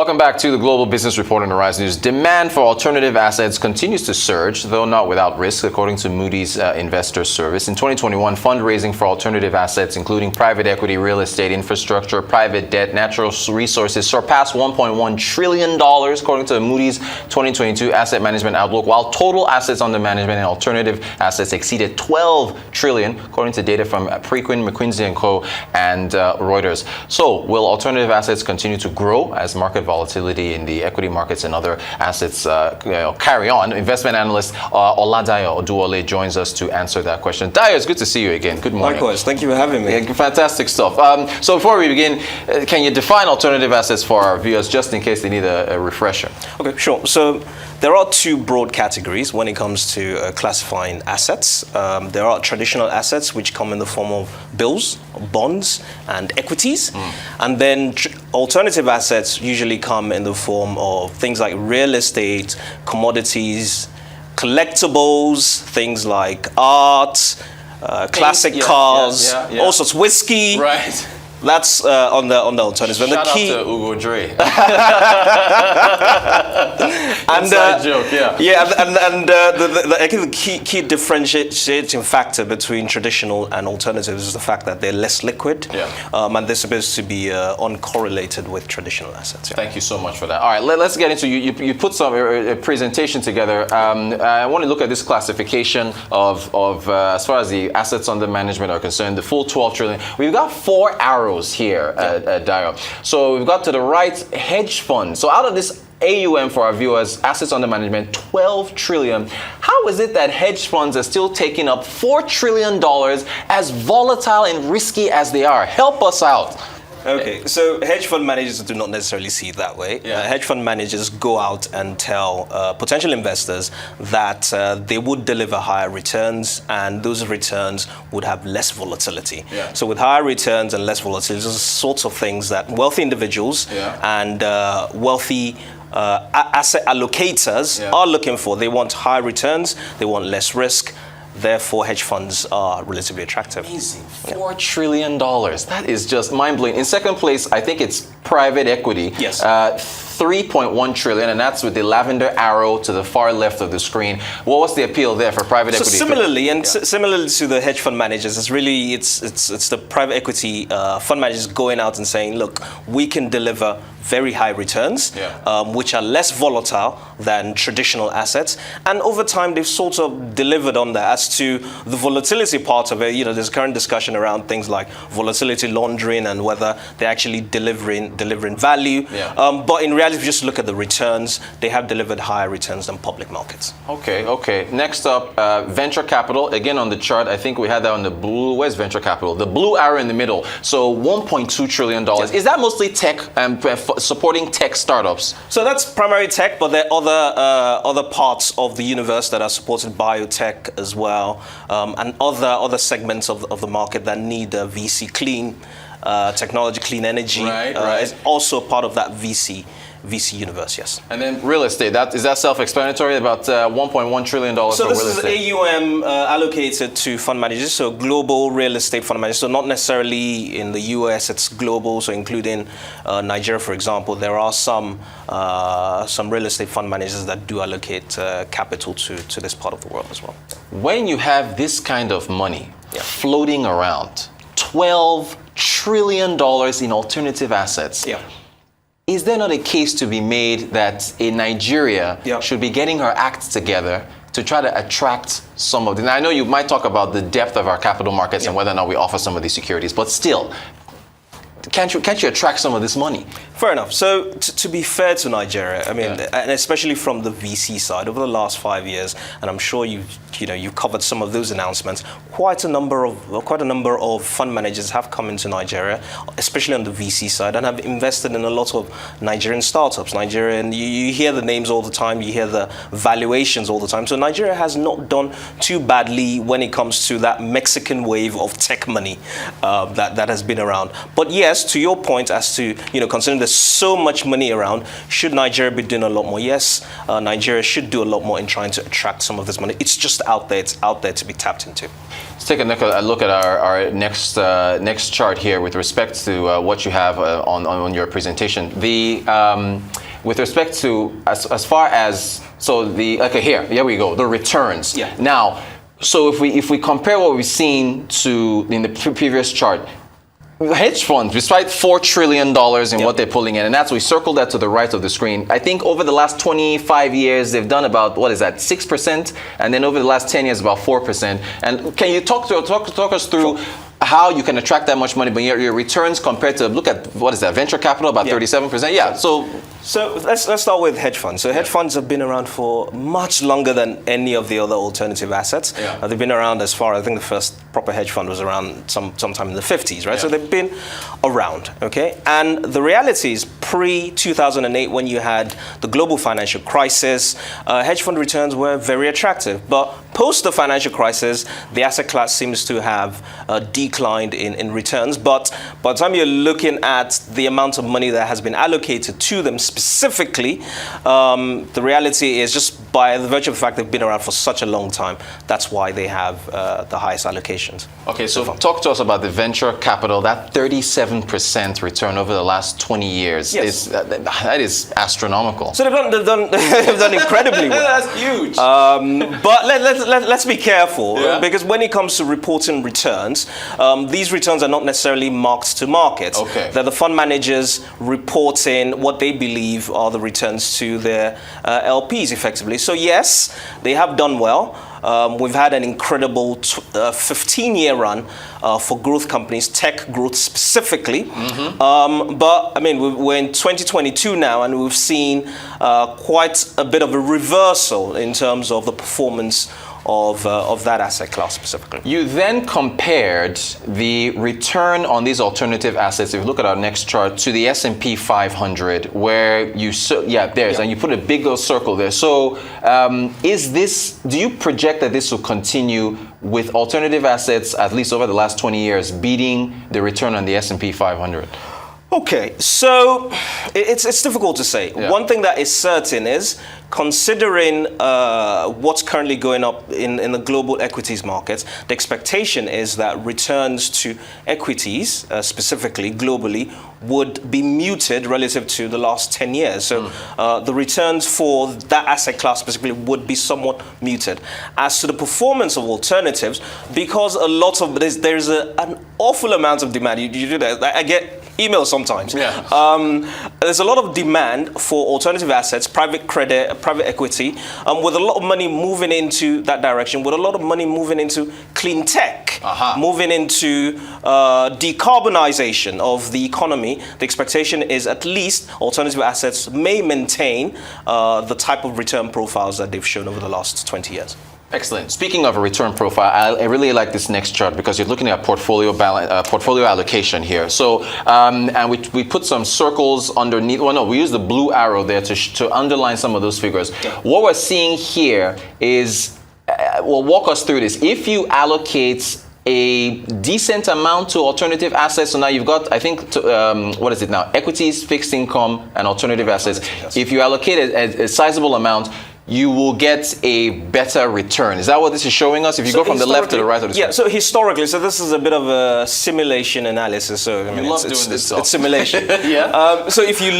Welcome back to the Global Business Report on the Rise News. Demand for alternative assets continues to surge, though not without risk, according to Moody's Investor Service. In 2021, fundraising for alternative assets, including private equity, real estate, infrastructure, private debt, natural resources, surpassed $1.1 trillion, according to Moody's 2022 Asset Management Outlook, while total assets under management and alternative assets exceeded $12 trillion, according to data from Preqin, McKinsey & Co. and Reuters. So, will alternative assets continue to grow as market volatility in the equity markets and other assets carry on? Investment analyst Dayo Oduwole joins us to answer that question. Dayo, it's good to see you again. Good morning. Likewise. Thank you for having me. Yeah, fantastic stuff. So before we begin, can you define alternative assets for our viewers, just in case they need a refresher? Okay, sure. So there are two broad categories when it comes to classifying assets. There are traditional assets, which come in the form of bills, bonds, and equities. And then alternative assets usually come in the form of things like real estate, commodities, collectibles, things like art, classic cars, all sorts, whiskey. Right. That's on the alternatives. Shout out to Ugo Dre. And inside joke, yeah. Yeah, and I think the key differentiating factor between traditional and alternatives is the fact that they're less liquid, and they're supposed to be uncorrelated with traditional assets. Yeah. Thank you so much for that. All right, let's get into you put some a presentation together. I want to look at this classification of as far as the assets under management are concerned, the full 12 trillion. We've got 4 arrows here at Dayo. So we've got to the right hedge fund. So out of this AUM for our viewers, assets under management, 12 trillion. How is it that hedge funds are still taking up $4 trillion as volatile and risky as they are? Help us out. Okay, so hedge fund managers do not necessarily see it that way. Hedge fund managers go out and tell potential investors that they would deliver higher returns, and those returns would have less volatility. So with higher returns and less volatility, those are sorts of things that wealthy individuals and wealthy asset allocators are looking for. They want high returns, they want less risk. Therefore, hedge funds are relatively attractive. Amazing. $4 trillion. That is just mind-blowing. In second place, I think it's private equity. Yes. 3.1 trillion, and that's with the lavender arrow to the far left of the screen. What was the appeal there for private equity? So similarly to the hedge fund managers, it's really it's the private equity fund managers going out and saying, look, we can deliver very high returns, which are less volatile than traditional assets. And over time, they've sort of delivered on that. As to the volatility part of it, there's current discussion around things like volatility laundering and whether they're actually delivering value. But in reality, if you just look at the returns, they have delivered higher returns than public markets. Okay. Next up, venture capital. Again, on the chart, I think we had that on the blue. Where's venture capital? The blue arrow in the middle. So $1.2 trillion. Is that mostly tech and supporting tech startups? So that's primarily tech, but there are other parts of the universe that are supporting biotech as well, and other segments of the market that need VC clean technology, clean energy. Is also part of that VC universe, yes. And then real estate, is that self-explanatory? About $1.1 trillion for real estate. So this is AUM allocated to fund managers, so global real estate fund managers. So not necessarily in the US, it's global, so including Nigeria, for example. There are some real estate fund managers that do allocate capital to this part of the world as well. When you have this kind of money floating around, $12 trillion in alternative assets, is there not a case to be made that in Nigeria should be getting her act together to try to attract some of them? Now, I know you might talk about the depth of our capital markets and whether or not we offer some of these securities, but still, can't you attract some of this money? Fair enough. So to be fair to Nigeria, I mean, and especially from the VC side, over the last 5 years, and I'm sure you've covered some of those announcements. Quite a number of fund managers have come into Nigeria, especially on the VC side, and have invested in a lot of Nigerian startups. You hear the names all the time, you hear the valuations all the time. So Nigeria has not done too badly when it comes to that Mexican wave of tech money that has been around. But yes, to your point, as to considering the there's so much money around, should Nigeria be doing a lot more? Yes, Nigeria should do a lot more in trying to attract some of this money. It's just out there. It's out there to be tapped into. Let's take a look at our next chart here with respect to what you have on your presentation. With respect to as far as here we go, the returns. Yeah. Now, so if we compare what we've seen to in the previous chart, hedge funds, despite $4 trillion in what they're pulling in, and we circled that to the right of the screen. I think over the last 25 years, they've done about, 6%? And then over the last 10 years, about 4%. And can you talk us through how you can attract that much money, but your returns compared to, look at, venture capital, about 37%? Yeah, So let's start with hedge funds. So hedge funds have been around for much longer than any of the other alternative assets. Yeah. They've been around as far, I think the first proper hedge fund was around sometime in the 50s, right? Yeah. So they've been around, okay? And the reality is pre-2008, when you had the global financial crisis, hedge fund returns were very attractive. But post the financial crisis, the asset class seems to have declined in returns. But by the time you're looking at the amount of money that has been allocated to them specifically, the reality is, just by the virtue of the fact they've been around for such a long time, that's why they have the highest allocations. Okay, so talk to us about the venture capital, that 37% return over the last 20 years. Yes. That is astronomical. So they've done incredibly well. That's huge. But let's be careful, because when it comes to reporting returns, these returns are not necessarily marked to market. Okay. They're the fund managers reporting what they believe are the returns to their LPs, effectively. So yes, they have done well. We've had an incredible 15-year run for growth companies, tech growth specifically. Mm-hmm. But I mean, we're in 2022 now, and we've seen quite a bit of a reversal in terms of the performance of that asset class specifically. You then compared the return on these alternative assets, if you look at our next chart, to the S&P 500, where and you put a big circle there. So do you project that this will continue with alternative assets, at least over the last 20 years, beating the return on the S&P 500? Okay, so it's difficult to say. Yeah. One thing that is certain is, considering what's currently going up in the global equities markets, the expectation is that returns to equities, specifically globally, would be muted relative to the last 10 years. So the returns for that asset class specifically would be somewhat muted. As to the performance of alternatives, because a lot of there's an awful amount of demand. You do that. I get emails sometimes. Yeah. There's a lot of demand for alternative assets, private credit, private equity, with a lot of money moving into that direction, with a lot of money moving into clean tech, moving into decarbonization of the economy. The expectation is at least alternative assets may maintain the type of return profiles that they've shown over the last 20 years. Excellent. Speaking of a return profile, I really like this next chart because you're looking at portfolio allocation here. So, and we put some circles underneath. Well, no, we use the blue arrow there to underline some of those figures. Yeah. What we're seeing here is, walk us through this. If you allocate a decent amount to alternative assets, so now you've got, I think, what is it now? Equities, fixed income, and alternative assets. Yes. If you allocate a sizable amount, you will get a better return. Is that what this is showing us? If you go from the left to the right of the screen? Yeah, so historically, so this is a bit of a simulation analysis. So I mean, it's simulation. Yeah. So if you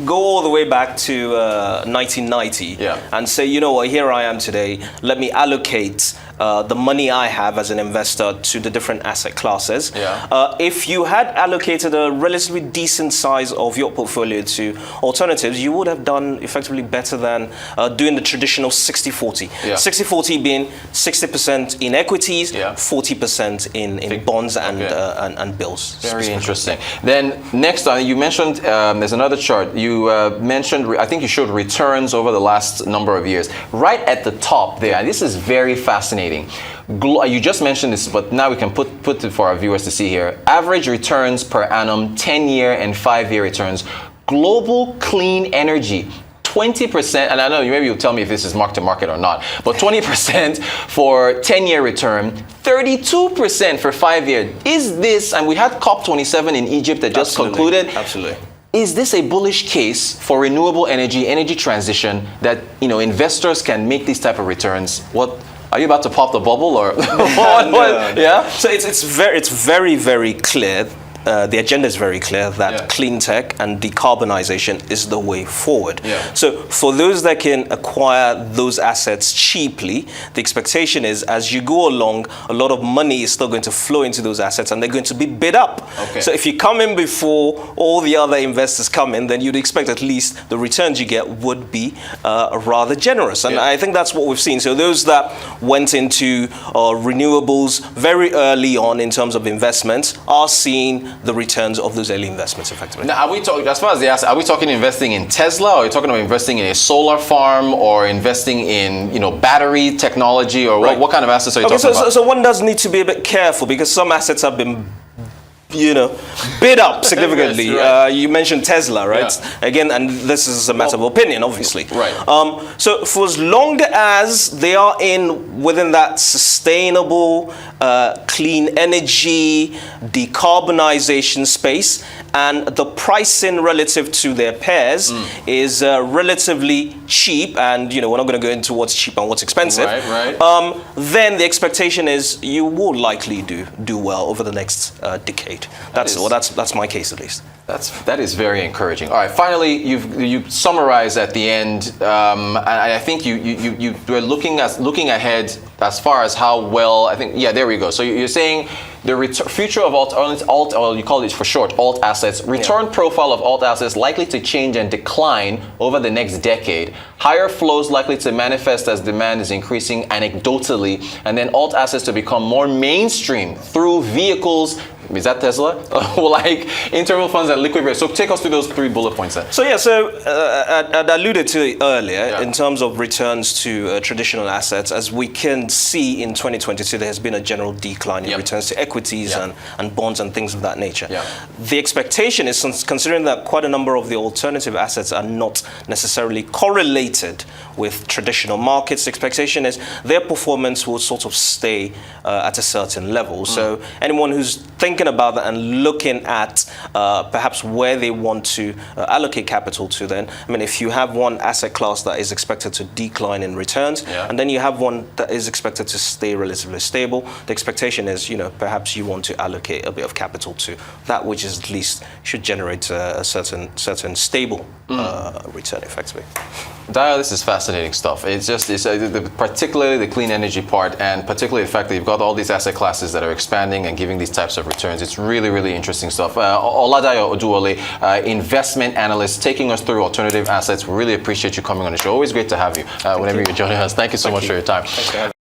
go all the way back to 1990 and say, you know what, here I am today, let me allocate the money I have as an investor to the different asset classes. Yeah. If you had allocated a relatively decent size of your portfolio to alternatives, you would have done effectively better than doing the traditional 60-40. Yeah. 60-40 being 60% in equities, 40% in bonds and bills. Very interesting. Then next, you mentioned there's another chart. You mentioned, I think you showed returns over the last number of years. Right at the top there, and this is very fascinating. You just mentioned this, but now we can put it for our viewers to see here. Average returns per annum, 10-year and 5-year returns. Global clean energy, 20%, and I know maybe you'll tell me if this is mark to market or not, but 20% for 10-year return, 32% for 5-year. Is this, and we had COP27 in Egypt that just concluded. Absolutely. is this a bullish case for renewable energy transition that investors can make these type of returns? What are you about to pop the bubble or No. Yeah? So it's very, very clear. The agenda is very clear that clean tech and decarbonization is the way forward. So for those that can acquire those assets cheaply, the expectation is as you go along, a lot of money is still going to flow into those assets and they're going to be bid up. So if you come in before all the other investors come in, then you'd expect at least the returns you get would be rather generous. And I think that's what we've seen. So those that went into renewables very early on in terms of investments are seeing the returns of those early investments effectively. Now, are we talking, as far as the asset, are we talking investing in Tesla, or are we talking about investing in a solar farm, or investing in battery technology, or what kind of assets are you talking about? So one does need to be a bit careful because some assets have been bid up significantly. Yes, you mentioned Tesla, right? Again, and this is a matter of opinion, obviously. So for as long as they are within that sustainable, clean energy, decarbonization space, and the pricing relative to their peers is relatively cheap, and we're not going to go into what's cheap and what's expensive. Then the expectation is you will likely do well over the next decade. That's my case at least. That is very encouraging. All right, finally, you summarize at the end, and I think you were looking ahead as far as how well, I think, there we go. So you're saying the future of alt, or you call it for short, alt assets, return profile of alt assets likely to change and decline over the next decade. Higher flows likely to manifest as demand is increasing anecdotally, and then alt assets to become more mainstream through vehicles. Is that Tesla? Like interval funds and liquid rates. So take us through those 3 bullet points then. So I alluded to it earlier in terms of returns to traditional assets. As we can see in 2022, there has been a general decline in returns to equities and bonds and things of that nature. The expectation is, considering that quite a number of the alternative assets are not necessarily correlated with traditional markets, the expectation is their performance will sort of stay at a certain level. So anyone who's thinking about that and looking at perhaps where they want to allocate capital to, then if you have one asset class that is expected to decline in returns, and then you have one that is expected to stay relatively stable, the expectation is perhaps you want to allocate a bit of capital to that which is at least should generate a certain stable return effectively. Dayo, this is fascinating stuff. It's particularly the clean energy part, and particularly the fact that you've got all these asset classes that are expanding and giving these types of returns. It's really, really interesting stuff. Dayo Oduwole, investment analyst, taking us through alternative assets. We really appreciate you coming on the show. Always great to have you whenever you're joining us. Thank you so much for your time. Thanks for having me.